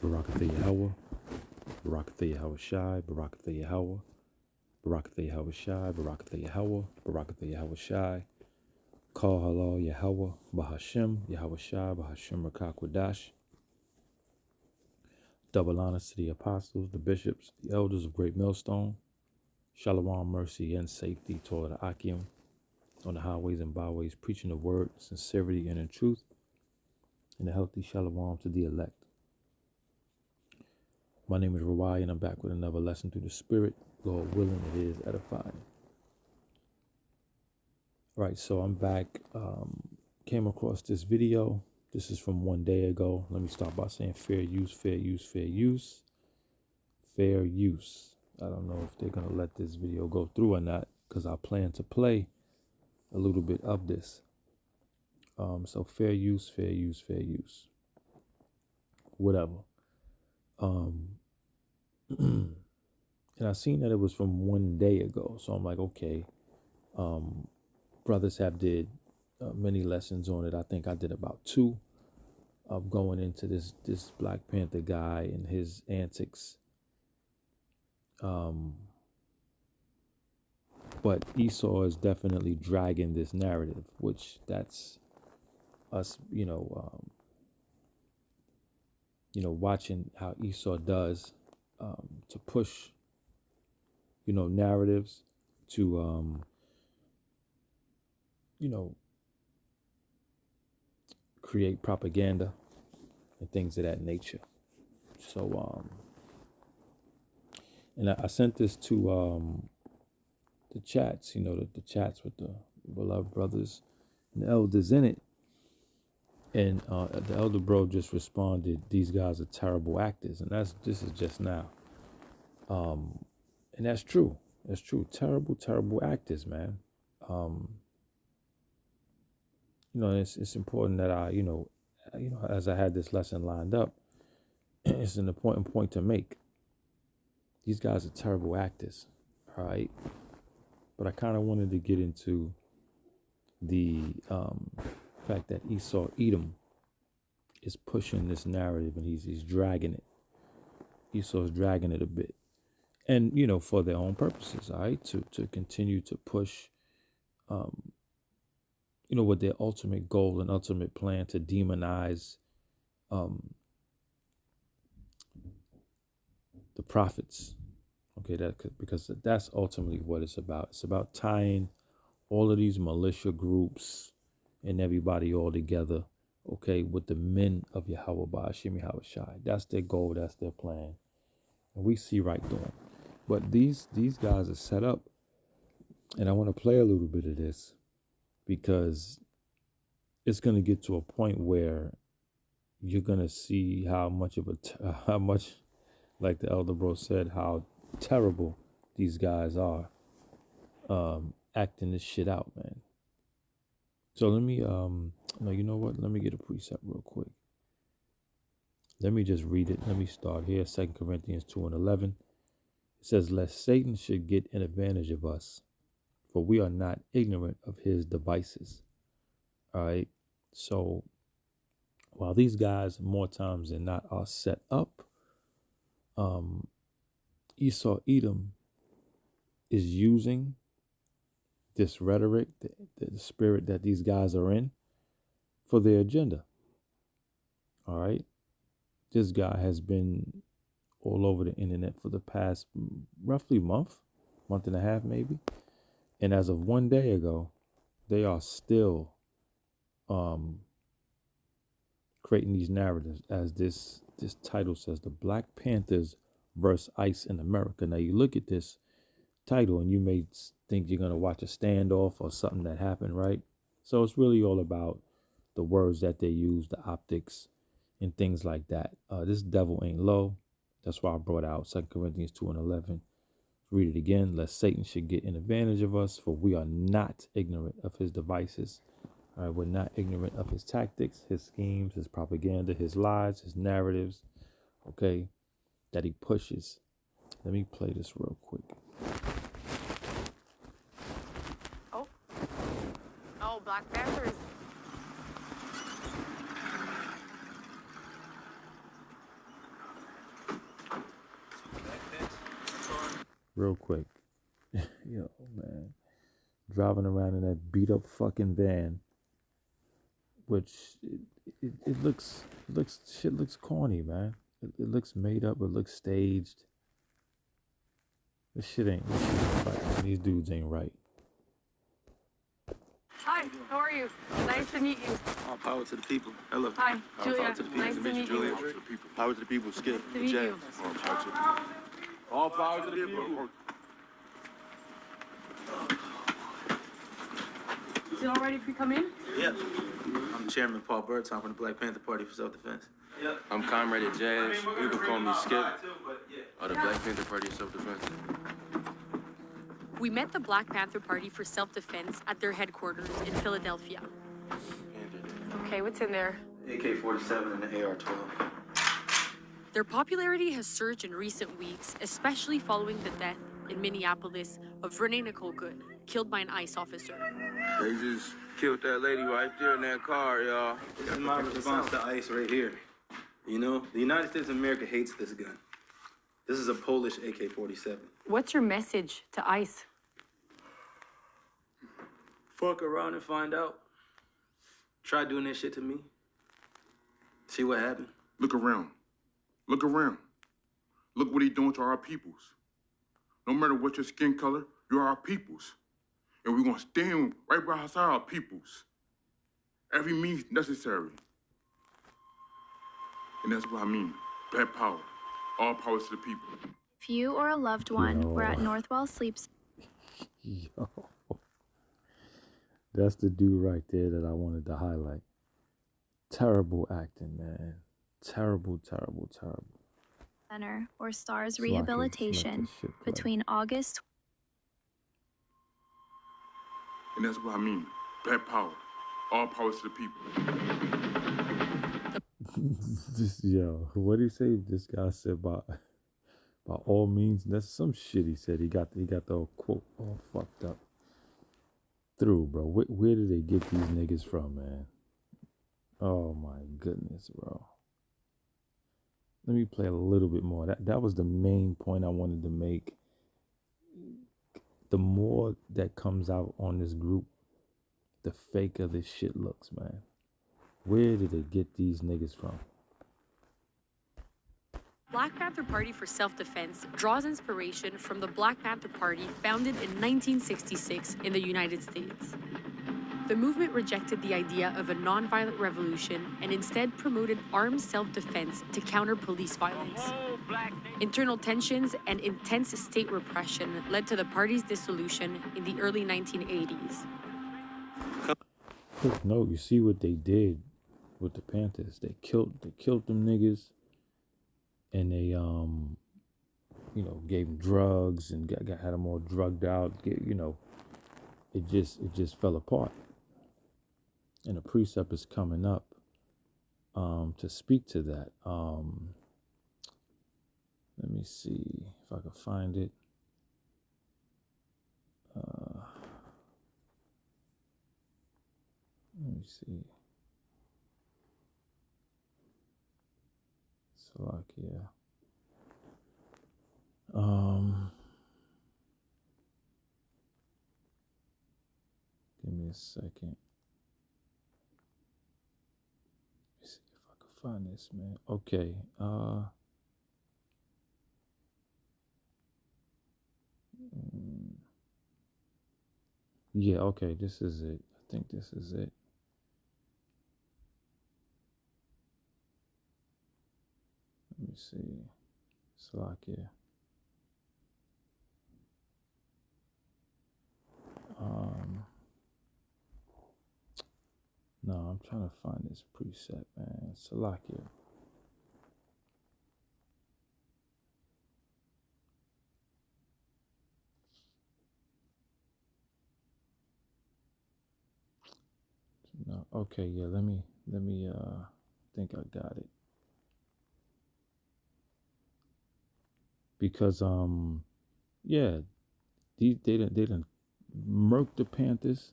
Barakatha Yahweh, Barakatha Yahweh Shai, Barakatha Yahweh, Barakatha Yahweh Shai, Barakatha Yahweh, Barakatha Yahweh Shai, Call Halal Yahweh, Bahashem, Yahweh Shai, Bahashem Rakakwadash. Double honors to the apostles, the bishops, the elders of Great Millstone. Shalom, mercy, and safety toward the Akim on the highways and byways, preaching the word, sincerity, and in truth, and a healthy shalom to the elect. My name is Rawai, and I'm back with another lesson through the Spirit. Lord willing, it is edifying. Right, so I'm back. Came across this video. This is from one day ago. Let me start by saying fair use, fair use, fair use, fair use. I don't know if they're going to let this video go through or not, because I plan to play a little bit of this. So fair use, fair use, fair use. Whatever. And I seen that it was from one day ago. So I'm like, okay. Brothers have did many lessons on it. I think I did about 2 of going into this Black Panther guy and his antics. But Esau is definitely dragging this narrative, which that's us, watching how Esau does to push, narratives to, create propaganda and things of that nature. So, and I sent this to the chats, the chats with the beloved brothers and the elders in it. And the elder bro just responded, "These guys are terrible actors," and this is just now. And that's true. That's true. Terrible, terrible actors, man. It's important that I, as I had this lesson lined up, it's an important point to make. These guys are terrible actors, all right? But I kind of wanted to get into the fact that Esau Edom is pushing this narrative, and he's dragging it. Esau's dragging it a bit. And, for their own purposes, all right? To continue to push, with their ultimate goal and ultimate plan to demonize the prophets. Okay, because that's ultimately what it's about. It's about tying all of these militia groups and everybody all together, okay, with the men of Yahweh Ba'ashim Yahweh Shai. That's their goal, that's their plan. And we see right through them. But these guys are set up, and I want to play a little bit of this because it's going to get to a point where you're going to see how much, like the elder bro said, how terrible these guys are acting this shit out, man. So let me, no, you know what? Let me get a precept real quick. Let me just read it. Let me start here. 2 Corinthians 2:11. It says, "Lest Satan should get an advantage of us, for we are not ignorant of his devices." All right. So while these guys more times than not are set up, Esau Edom is using this rhetoric, the spirit that these guys are in, for their agenda. All right. This guy has been all over the internet for the past roughly month and a half, maybe. And as of one day ago, they are still creating these narratives, as this title says, "The Black Panthers versus ICE in America." Now you look at this title and you may think you're going to watch a standoff or something that happened, right? So it's really all about the words that they use, the optics, and things like that. This devil ain't low. That's why I brought out 2 Corinthians 2:11. Read it again. "Lest Satan should get an advantage of us, for we are not ignorant of his devices." All right, we're not ignorant of his tactics, his schemes, his propaganda, his lies, his narratives, okay, that he pushes. Let me play this real quick. Oh, Black Panthers. real quick. Yo, man, driving around in that beat up fucking van, which it looks shit looks corny, man. It looks made up. It looks staged. This shit ain't right, man. These dudes ain't right. Hi, how are you? Nice to meet you. All power to the people. Hello. Hi, All Julia. power to the people. Nice to meet you. Julia. Power to the people. Power to the people. Skip. To meet Jazz. you. All power to the people. All power to the people. Is it all ready for you to come in? Yeah. I'm Chairman Paul Berton from the Black Panther Party for Self-Defense. I'm Comrade Jazz. You can call me Skip. Or the Black Panther Party of Self-Defense. We met the Black Panther Party for Self-Defense at their headquarters in Philadelphia. Okay, what's in there? AK-47 and the AR-12. Their popularity has surged in recent weeks, especially following the death in Minneapolis of Renee Nicole Good, killed by an ICE officer. They just killed that lady right there in that car, y'all. This is my response to ICE right here. You know, the United States of America hates this gun. This is a Polish AK-47. What's your message to ICE? Fuck around and find out. Try doing that shit to me. See what happened. Look around. Look around. Look what he's doing to our peoples. No matter what your skin color, you're our peoples. And we're gonna stand right beside our peoples. Every means necessary. And that's what I mean. Black power. All power to the people. If you or a loved one were at Northwell Sleep Yo, that's the dude right there that I wanted to highlight. Terrible acting, man. Terrible, terrible, terrible. Center or STARS It's like Rehabilitation this shit play. between August And that's what I mean. Black power. All power to the people. Yo, what did he say? This guy said about all means. That's some shit he said. He got the whole quote all fucked up. Through, bro. Where did they get these niggas from, man? Oh my goodness, bro. Let me play a little bit more. That was the main point I wanted to make. The more that comes out on this group, the faker this shit looks, man. Where did they get these niggas from? Black Panther Party for Self-Defense draws inspiration from the Black Panther Party founded in 1966 in the United States. The movement rejected the idea of a nonviolent revolution and instead promoted armed self-defense to counter police violence. Internal tensions and intense state repression led to the party's dissolution in the early 1980s. Quick note, you see what they did with the Panthers? They killed them niggas, and they gave them drugs and had them all drugged out. It just fell apart. And a precept is coming up to speak to that. Let me see if I can find it. Let me see. Slovakia. Give me a second. Let me see if I can find this, man. Okay. Yeah, okay, this is it. I think this is it. Let me see. Slovakia. No, I'm trying to find this preset, man. Slovakia. No, okay, yeah, let me think I got it. Because yeah, they done murked the Panthers.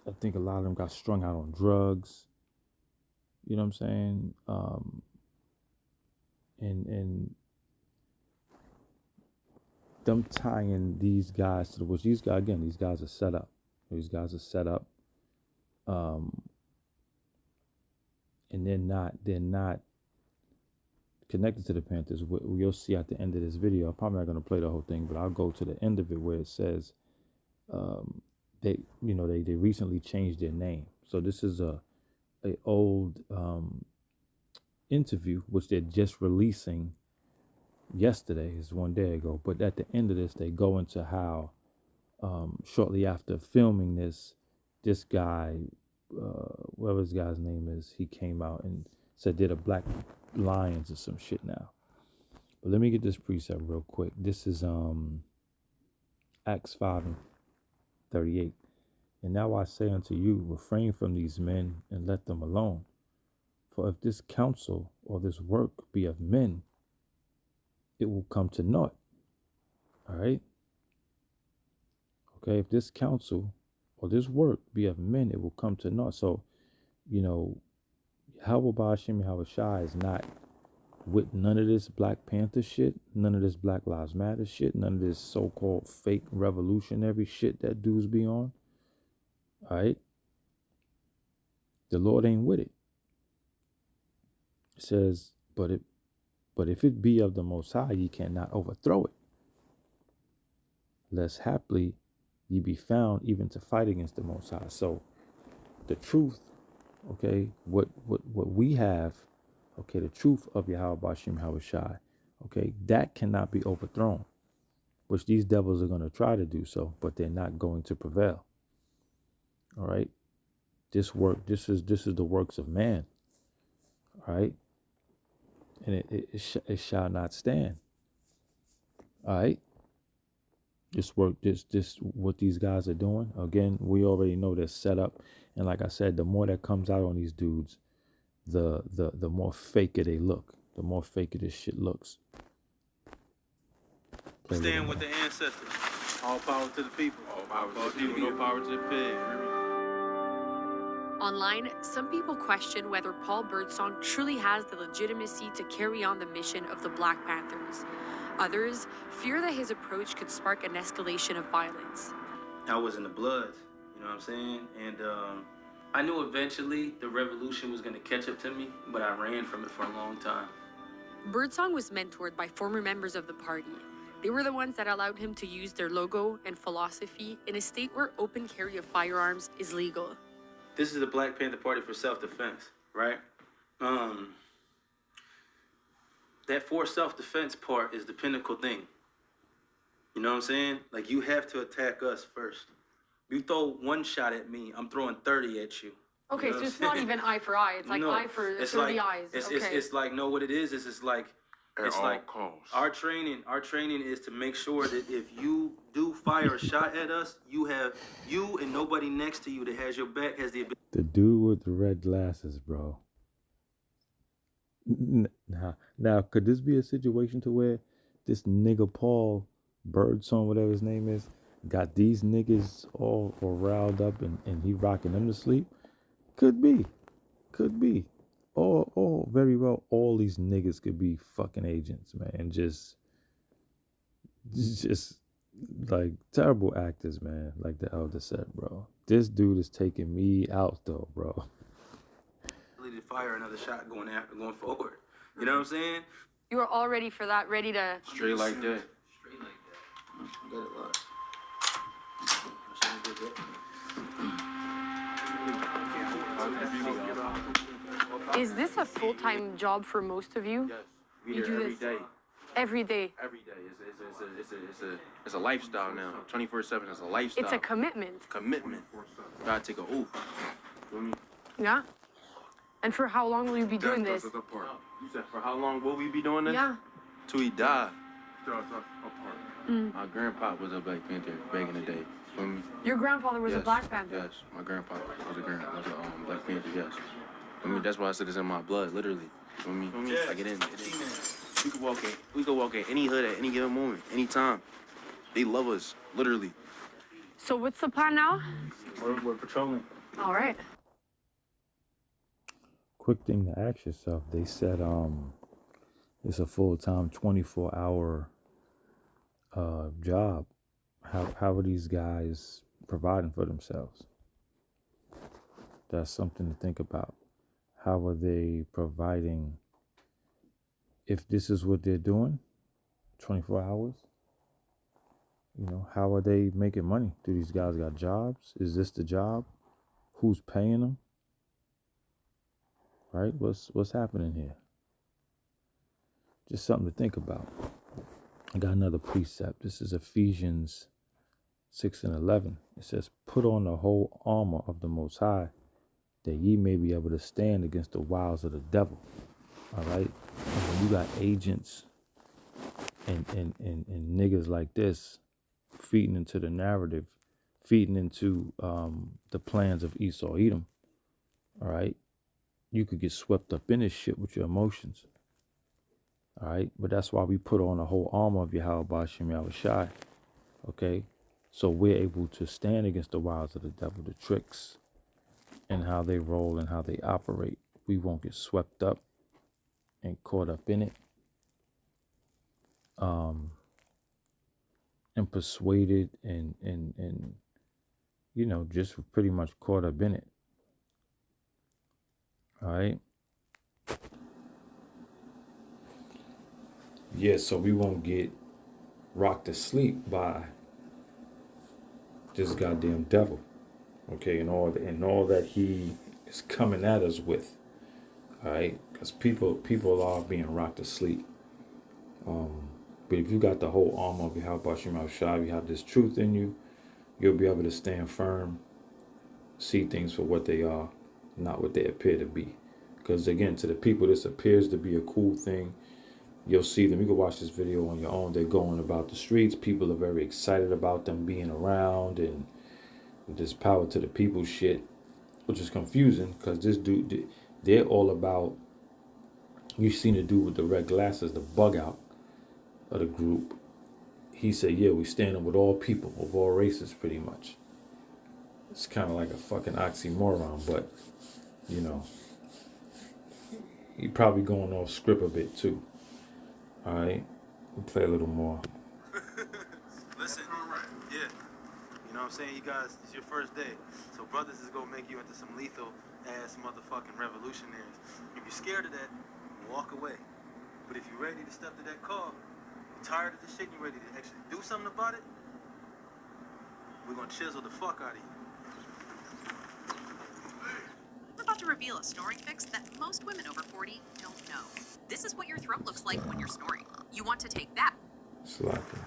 I think a lot of them got strung out on drugs. You know what I'm saying? and them tying these guys to the which these guys are set up. These guys are set up, and they're not connected to the Panthers. You'll see at the end of this video. I'm probably not going to play the whole thing, but I'll go to the end of it where it says they recently changed their name. So this is a old interview which they're just releasing yesterday. Is one day ago. But at the end of this, they go into how shortly after filming this guy, whatever this guy's name is, he came out and said they're the Black Lions or some shit now. But let me get this precept real quick. This is Acts 5:38. And now I say unto you, refrain from these men and let them alone. For if this counsel or this work be of men, it will come to naught. All right? Okay, if this counsel or this work be of men, it will come to naught. So, Yahweh Ba'ashem Yahweh Shai is not with none of this Black Panther shit, none of this Black Lives Matter shit, none of this so-called fake revolutionary shit that dudes be on. All right? The Lord ain't with it. It says, but if it be of the Most High, ye cannot overthrow it. Lest haply ye be found even to fight against the Most High. So the truth, okay, what we have, okay, the truth of Yahweh Ba'ashem Yahweh Shai, okay, that cannot be overthrown, which these devils are going to try to do so, but they're not going to prevail. All right, this is the works of man. All right, and it shall not stand. All right, this what these guys are doing. Again, we already know they're set up, and like I said, the more that comes out on these dudes, the more faker they look, the more faker this shit looks. Stand with the ancestors. All power to the people. All power to the people. No power to the pig. Online, some people question whether Paul Birdsong truly has the legitimacy to carry on the mission of the Black Panthers. Others fear that his approach could spark an escalation of violence. I was in the blood, you know what I'm saying? And I knew eventually the revolution was going to catch up to me, but I ran from it for a long time. Birdsong was mentored by former members of the party. They were the ones that allowed him to use their logo and philosophy in a state where open carry of firearms is legal. This is the Black Panther Party for self-defense, right? That for self-defense part is the pinnacle thing. You know what I'm saying? Like, you have to attack us first. You throw one shot at me, I'm throwing 30 at you. Okay, You know so what it's I'm not saying? even eye for eye. It's like No, eye for it's 30 like, eyes. It's like, no, what it is it's like, At it's all like costs. our training is to make sure that if you do fire a shot at us, you and nobody next to you that has your back has the ability. The dude with the red glasses, bro. Now, could this be a situation to where this nigga Paul Birdsong, whatever his name is, got these niggas all riled up and he rocking them to sleep? Could be. Or very well, all these niggas could be fucking agents, man. Just like terrible actors, man. Like the elder said, bro. This dude is taking me out, though, bro. To fire another shot going forward. You know what I'm saying? You are all ready for that, ready to... Straight like that. Got it locked. Is this a full-time job for most of you? Yes. We You here do every this day. every day. Every day. It's a lifestyle now. 24/7 is a lifestyle. It's a commitment. Commitment. Gotta take a oath. Feel me? Yeah. And for how long will you be doing That's this? us apart. You said for how long will we be doing this? Yeah. Till he die. That's us apart. My grandpa was a Black Panther back in the day. Feel me? Your grandfather was Yes. a Black Panther. Yes, my grandpa was a Black Panther. Yes. I mean, that's why I said it's in my blood, literally. Feel me? Yes. Like it in. We could walk in any hood at any given moment, any time. They love us, literally. So what's the plan now? We're patrolling. All right. Quick thing to ask yourself. They It's a full-time 24-hour job. How are these guys providing for themselves? That's something to think about. How are they providing? If this is what they're doing, 24 hours, how are they making money? Do these guys got jobs? Is this the job? Who's paying them? Right? What's happening here? Just something to think about. I got another precept. This is Ephesians 6:11. It says, "Put on the whole armor of the Most High, that ye may be able to stand against the wiles of the devil." All right? And when you got agents and niggas like this feeding into the narrative, feeding into the plans of Esau Edom, all right, you could get swept up in this shit with your emotions. All right, but that's why we put on the whole armor of Yahweh Ba'ashem Yahushai. Okay, so we're able to stand against the wiles of the devil, the tricks, and how they roll and how they operate. We won't get swept up and caught up in it, and persuaded and just pretty much caught up in it. All right. Yeah, so we won't get rocked to sleep by this goddamn devil, okay, and all that he is coming at us with, all right, because people are being rocked to sleep. But if you got the whole armor of Yahweh Ba'ashem Yahushai, you have this truth in you, you'll be able to stand firm, see things for what they are, not what they appear to be. Because again, to the people, this appears to be a cool thing. You'll see them. You can watch this video on your own. They're going about the streets. People are very excited about them being around, and this power to the people shit, which is confusing because this dude, they're all about, you've seen the dude with the red glasses, the bug out of the group. He said, yeah, we standing with all people of all races pretty much. It's kind of like a fucking oxymoron, but, he probably going off script a bit too. All right, we'll play a little more. Listen, yeah, you know what I'm saying? You guys, it's your first day. So brothers is gonna make you into some lethal ass motherfucking revolutionaries. If you're scared of that, walk away. But if you're ready to step to that call, you're tired of this shit, and you're ready to actually do something about it, we're gonna chisel the fuck out of you. We're about to reveal a snoring fix that most women over 40 don't know. This is what your throat looks like when you're snoring. You want to take that. Slacking.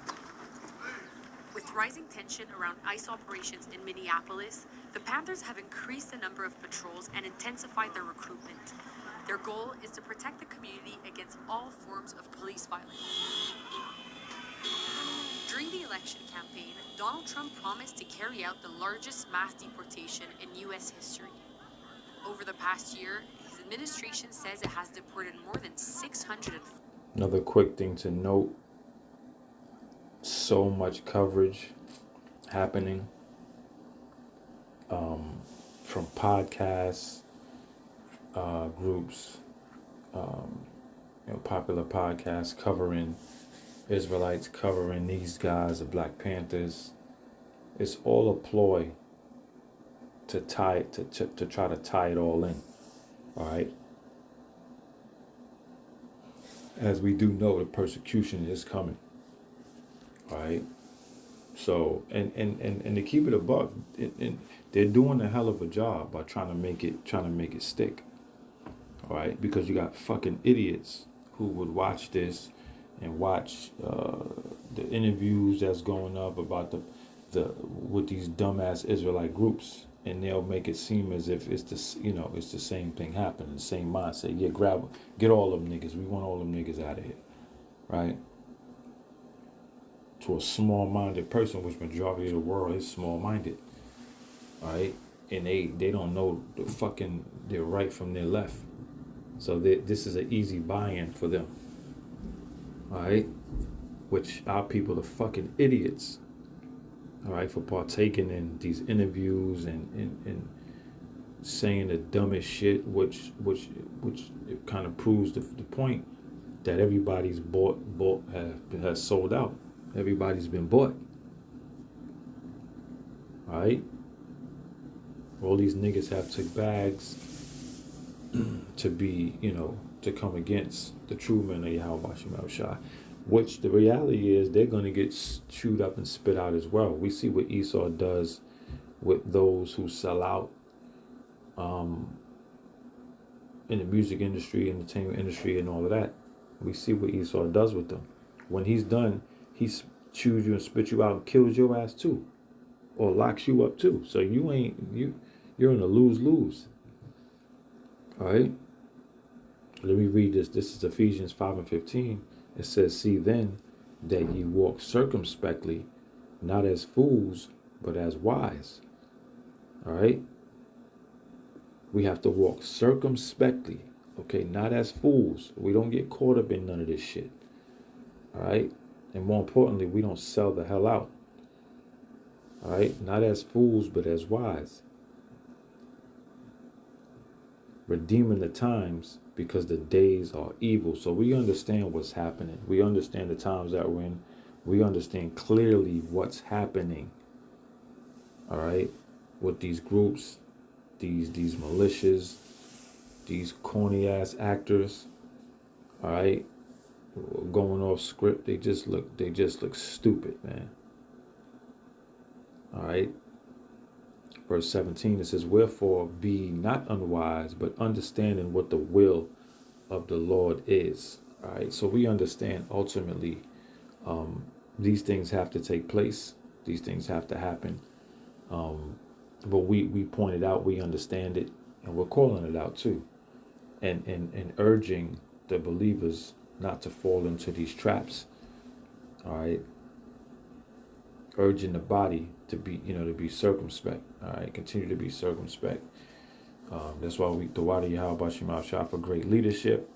With rising tension around ICE operations in Minneapolis, the Panthers have increased the number of patrols and intensified their recruitment. Their goal is to protect the community against all forms of police violence. During the election campaign, Donald Trump promised to carry out the largest mass deportation in U.S. history. Over the past year, his administration says it has deported more than 600. Another quick thing to note, so much coverage happening from podcasts, groups, popular podcasts covering Israelites, covering these guys, the Black Panthers. It's all a ploy to tie to try to tie it all in. All right. As we do know, the persecution is coming. All right. So and to keep it a buck, they're doing a hell of a job by trying to make it stick. All right, because you got fucking idiots who would watch this and watch the interviews that's going up about the with these dumbass Israelite groups, and they'll make it seem as if it's it's the same thing happening, the same mindset. Yeah, get all them niggas. We want all them niggas out of here, right? To a small-minded person, which majority of the world is small-minded, all right? And they don't know their right from their left. So this is an easy buy-in for them, all right? Which our people are fucking idiots, all right, for partaking in these interviews and saying the dumbest shit, which it kind of proves the point that everybody's has sold out. Everybody's been bought. All right. All these niggas have took bags to be, to come against the true men of Yahweh Hashem Shai. Which the reality is they're going to get chewed up and spit out as well. We see what Esau does with those who sell out in the music industry, entertainment industry, and all of that. We see what Esau does with them. When he's done, he chews you and spits you out and kills your ass too, or locks you up too. So you're in a lose-lose. All right. Let me read this. This is Ephesians 5:15. It says, "See then that ye walk circumspectly, not as fools, but as wise." All right. We have to walk circumspectly, okay, not as fools. We don't get caught up in none of this shit. All right. And more importantly, we don't sell the hell out. All right. Not as fools, but as wise. Redeeming the times, because the days are evil. So we understand what's happening. We understand the times that we're in. We understand clearly what's happening. All right. With these groups, these militias, these corny ass actors. All right. Going off script. They just look stupid, man. All right. Verse 17, it says, "Wherefore be not unwise, but understanding what the will of the Lord is." All right. So we understand ultimately these things have to take place. These things have to happen. But we pointed out, we understand it, and we're calling it out too. And urging the believers not to fall into these traps. All right. Urging the body to be circumspect. All right, continue to be circumspect. That's why the Wadi Yahweh Shema Shah for great leadership.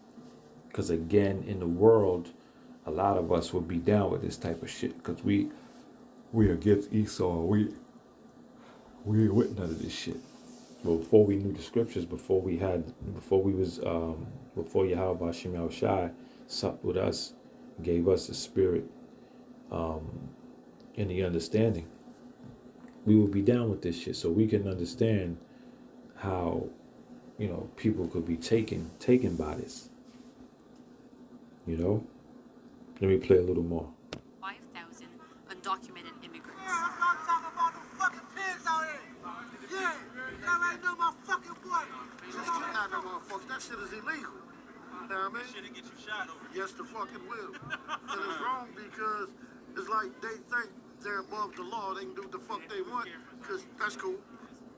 Because again, in the world, a lot of us would be down with this type of shit. Because we are against Esau. We ain't with none of this shit. But before we knew the scriptures, before Yahweh Shema Shah supped with us, gave us the spirit, and the understanding, we will be down with this shit, so we can understand how people could be taken by this. Let me play a little more. 5,000 undocumented immigrants. I'm talking about the fucking pigs out here. Yeah, that right now, my fucking boy. Just kidnap that motherfucker. That shit is illegal. You know what I mean? Shit'll get you shot over. Yes, the fucking will. And it's wrong because it's like they think they're above the law. They can do what the fuck they want because that's cool.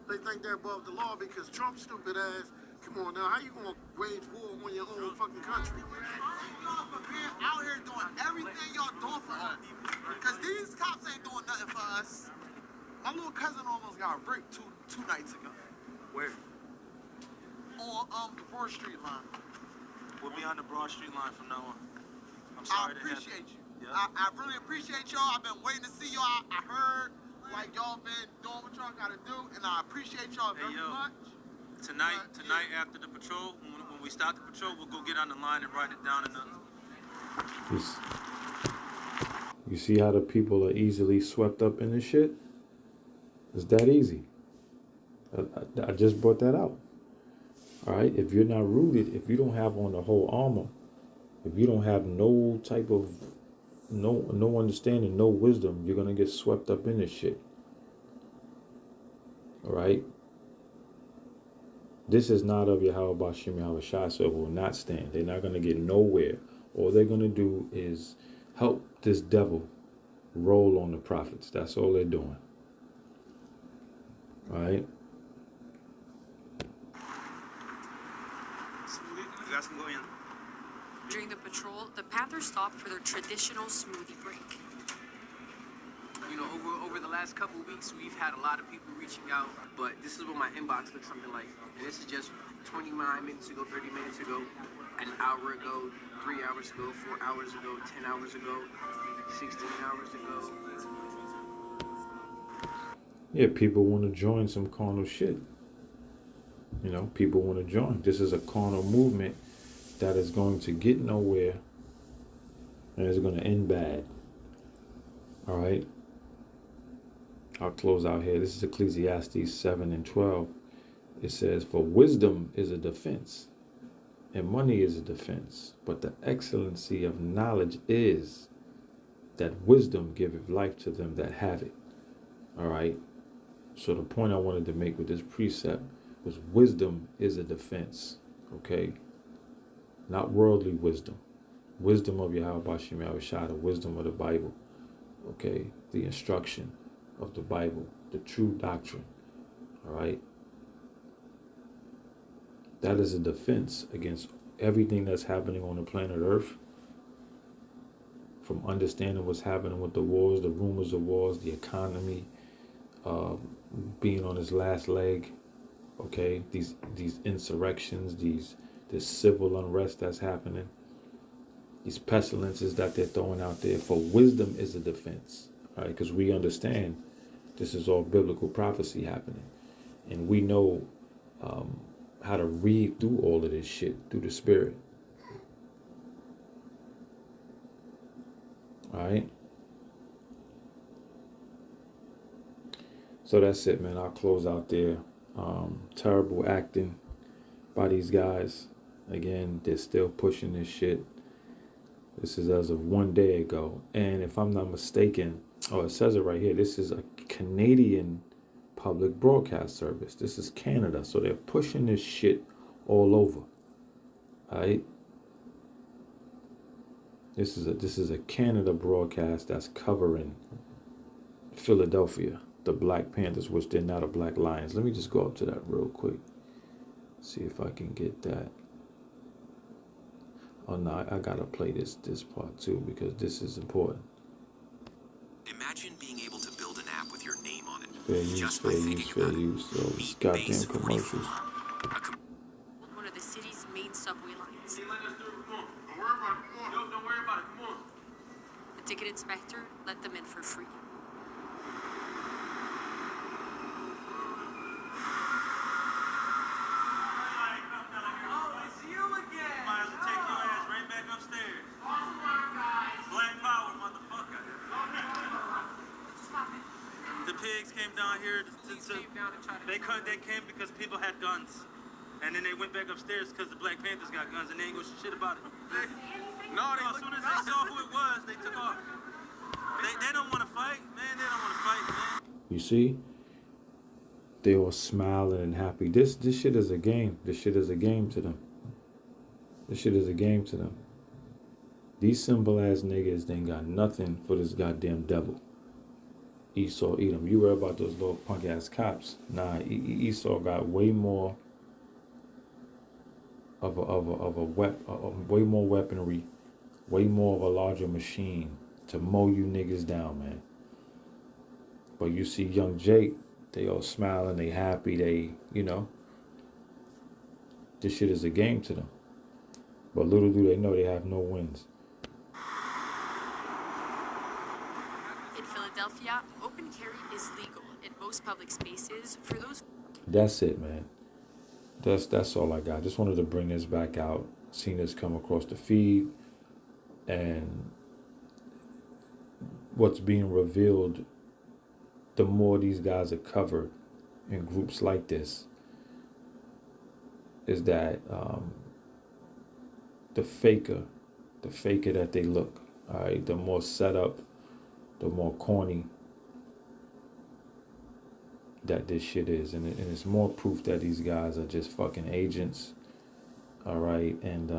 They think they're above the law because Trump's stupid ass. Come on now, how you gonna wage war on your own fucking country? Y'all for being out here doing everything y'all doing for us. Because these cops ain't doing nothing for us. My little cousin almost got raped two nights ago. Where? On the Broad Street line. We'll be on the Broad Street line from now on. I'm I sorry to have appreciate you. Yeah. I really appreciate y'all. I've been waiting to see y'all. I heard like y'all been doing what y'all gotta do, and I appreciate y'all very much. Tonight after the patrol, when we start the patrol, we'll go get on the line and write it down in the... You see how the people are easily swept up in this shit? It's that easy. I just brought that out. All right, if you're not rooted, if you don't have on the whole armor, if you don't have no type of no understanding, no wisdom, you're gonna get swept up in this shit. All right. This is not of Yahweh Bashim Yahweh Shai, so it will not stand. They're not gonna get nowhere. All they're gonna do is help this devil roll on the prophets. That's all they're doing. All right. During the patrol, the Panthers stopped for their traditional smoothie break. You know, over the last couple of weeks, we've had a lot of people reaching out, but this is what my inbox looks something like. And this is just 29 minutes ago, 30 minutes ago, an hour ago, 3 hours ago, 4 hours ago, 10 hours ago, 16 hours ago. Yeah, people want to join some carnal shit. People want to join. This is a carnal movement that is going to get nowhere and it's going to end bad. All right. I'll close out here. This is Ecclesiastes 7 and 12. It says, for wisdom is a defense, and money is a defense. But the excellency of knowledge is that wisdom giveth life to them that have it. All right. So the point I wanted to make with this precept was wisdom is a defense. Okay. Not worldly wisdom. Wisdom of Yahweh Bashim Yahushua, the wisdom of the Bible. Okay. The instruction of the Bible, the true doctrine. All right. That is a defense against everything that's happening on the planet Earth. From understanding what's happening with the wars, the rumors of wars, the economy, being on its last leg. Okay, these insurrections, this civil unrest that's happening, these pestilences that they're throwing out there. For wisdom is a defense. All right, because we understand this is all biblical prophecy happening, and we know how to read through all of this shit through the Spirit. All right. So that's it, man. I'll close out there. Terrible acting by these guys. Again, they're still pushing this shit. This is as of 1 day ago. And if I'm not mistaken, it says it right here. This is a Canadian public broadcast service. This is Canada. So they're pushing this shit all over. All right. This is a Canada broadcast that's covering Philadelphia, the Black Panthers, which they're not a Black Lions. Let me just go up to that real quick. See if I can get that. Oh no, I gotta play this part too because this is important. Imagine being able to build an app with your name on it. Fair use, fair use, fair use. So these goddamn commercials. One of the city's main subway lines. Don't worry about it. Come on. The ticket inspector let them in for free. Pigs came down here they came because people had guns, and then they went back upstairs because the Black Panthers got guns, and they ain't gonna shit about it. As soon as they saw who it was, they took off. They don't want to fight, man. They don't want to fight, man. You see, they all smiling and happy. This shit is a game. This shit is a game to them. This shit is a game to them. These simple ass niggas, they ain't got nothing for this goddamn devil. Esau, Edom. You worry about those little punk ass cops. Nah, Esau got way more of way more weaponry, way more of a larger machine to mow you niggas down, man. But you see young Jake, they all smiling, they happy, they, you know, this shit is a game to them. But little do they know they have no wins. Philadelphia, open carry is legal in most public spaces for those. That's it, man. That's all I got. Just wanted to bring this back out. Seen this come across the feed, and what's being revealed, the more these guys are covered in groups like this, is that the faker that they look. All right, the more set up, the more corny that this shit is. And it's more proof that these guys are just fucking agents. All right. And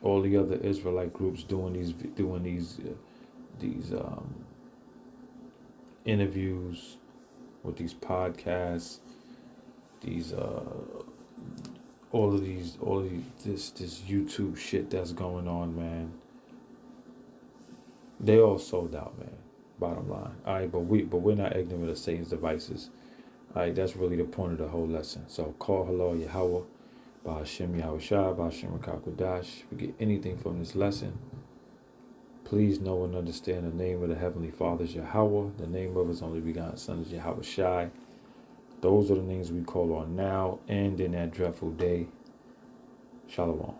all the other Israelite groups doing these interviews with these podcasts, all of this YouTube shit that's going on, man. They all sold out, man. Bottom line. All right, but we're not ignorant of Satan's devices. All right, that's really the point of the whole lesson. So call hello Yahweh, Ba'ashem Yahushua, Ba'ashem Rakakudash. If you get anything from this lesson, please know and understand the name of the Heavenly Father is Yahweh. The name of His only begotten Son is Yahushai. Those are the names we call on now and in that dreadful day. Shalom.